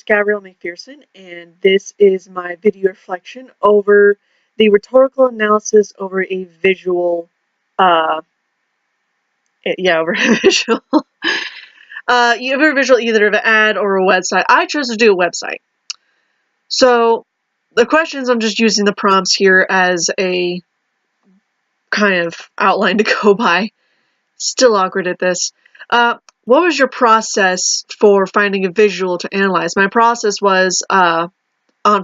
Gabrielle McPherson, and this is my video reflection over the rhetorical analysis over a visual, over a visual. You have a visual either of an ad or a website. I chose to do a website. So the questions, I'm just using the prompts here as a kind of outline to go by. Still awkward at this. What was your process for finding a visual to analyze? My process was on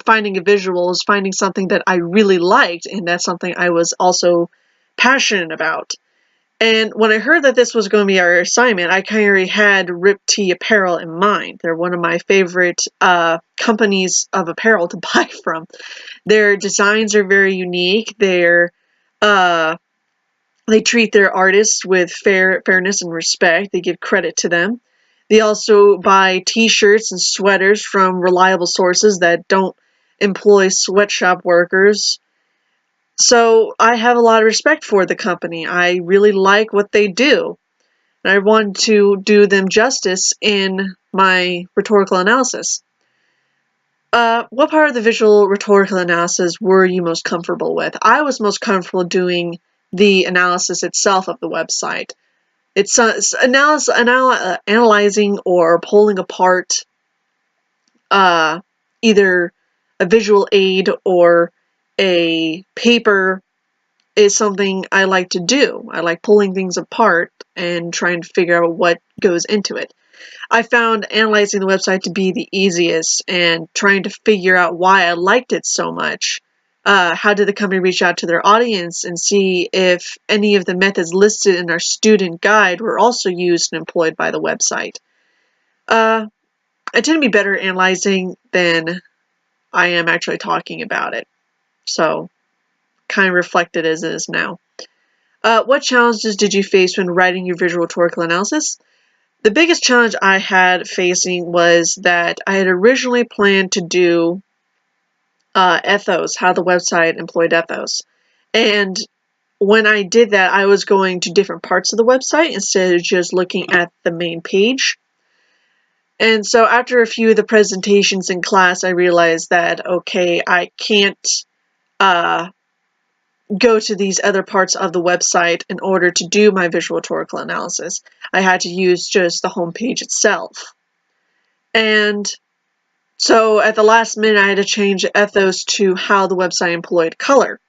finding a visual is finding something that I really liked, and that's something I was also passionate about. And when I heard that this was going to be our assignment, I kind of already had Rip T Apparel in mind. They're one of my favorite companies of apparel to buy from. Their designs are very unique. They treat their artists with fairness and respect. They give credit to them. They also buy t-shirts and sweaters from reliable sources that don't employ sweatshop workers. So I have a lot of respect for the company. I really like what they do. And I want to do them justice in my rhetorical analysis. What part of the visual rhetorical analysis were you most comfortable with? I was most comfortable doing the analysis itself of the website. It's analyzing or pulling apart either a visual aid or a paper is something I like to do. I like pulling things apart and trying to figure out what goes into it. I found analyzing the website to be the easiest and trying to figure out why I liked it so much. How did the company reach out to their audience and see if any of the methods listed in our student guide were also used and employed by the website? I tend to be better at analyzing than I am actually talking about it. So, kind of reflected as it is now. What challenges did you face when writing your visual rhetorical analysis? The biggest challenge I had facing was that I had originally planned to do ethos, how the website employed ethos. And when I did that, I was going to different parts of the website instead of just looking at the main page. And so after a few of the presentations in class, I realized that, okay, I can't go to these other parts of the website in order to do my visual rhetorical analysis. I had to use just the home page itself. And so at the last minute, I had to change ethos to how the website employed color,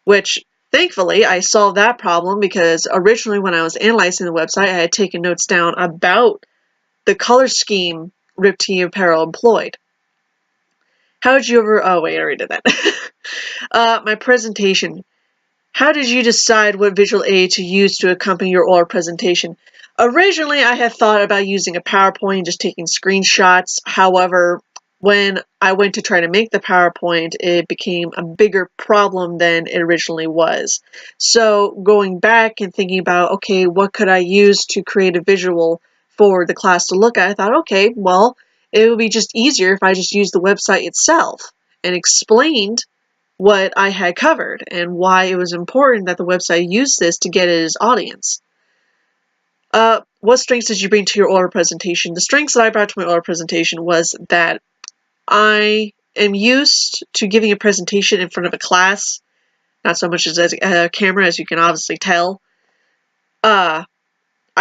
which thankfully I solved that problem because originally when I was analyzing the website, I had taken notes down about the color scheme Rip T Apparel employed. How did you oh wait, I already did that. My presentation. How did you decide what visual aid to use to accompany your oral presentation? Originally, I had thought about using a PowerPoint, just taking screenshots. However, when I went to try to make the PowerPoint, it became a bigger problem than it originally was. So going back and thinking about, okay, what could I use to create a visual for the class to look at? I thought, okay, well, it would be just easier if I just used the website itself and explained what I had covered and why it was important that the website use this to get its audience. What strengths did you bring to your oral presentation? The strengths that I brought to my oral presentation was that I am used to giving a presentation in front of a class, not so much as a camera, as you can obviously tell. I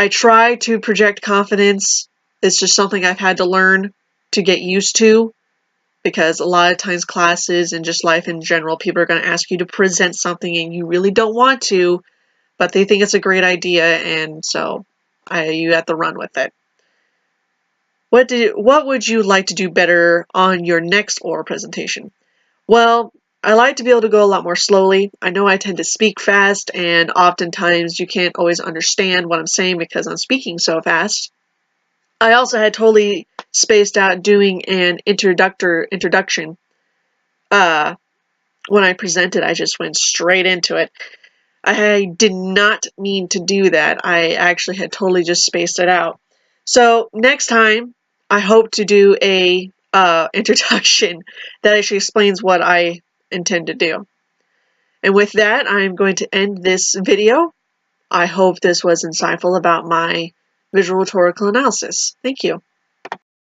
try to project confidence. It's just something I've had to learn to get used to, because a lot of times classes and just life in general, people are going to ask you to present something and you really don't want to, but they think it's a great idea, and so you have to run with it. What would you like to do better on your next oral presentation? Well, I like to be able to go a lot more slowly. I know I tend to speak fast, and oftentimes you can't always understand what I'm saying because I'm speaking so fast. I also had totally spaced out doing an introduction. When I presented, I just went straight into it. I did not mean to do that. I actually had totally just spaced it out. So next time, I hope to do a introduction that actually explains what I intend to do. And with that, I'm going to end this video. I hope this was insightful about my visual rhetorical analysis. Thank you.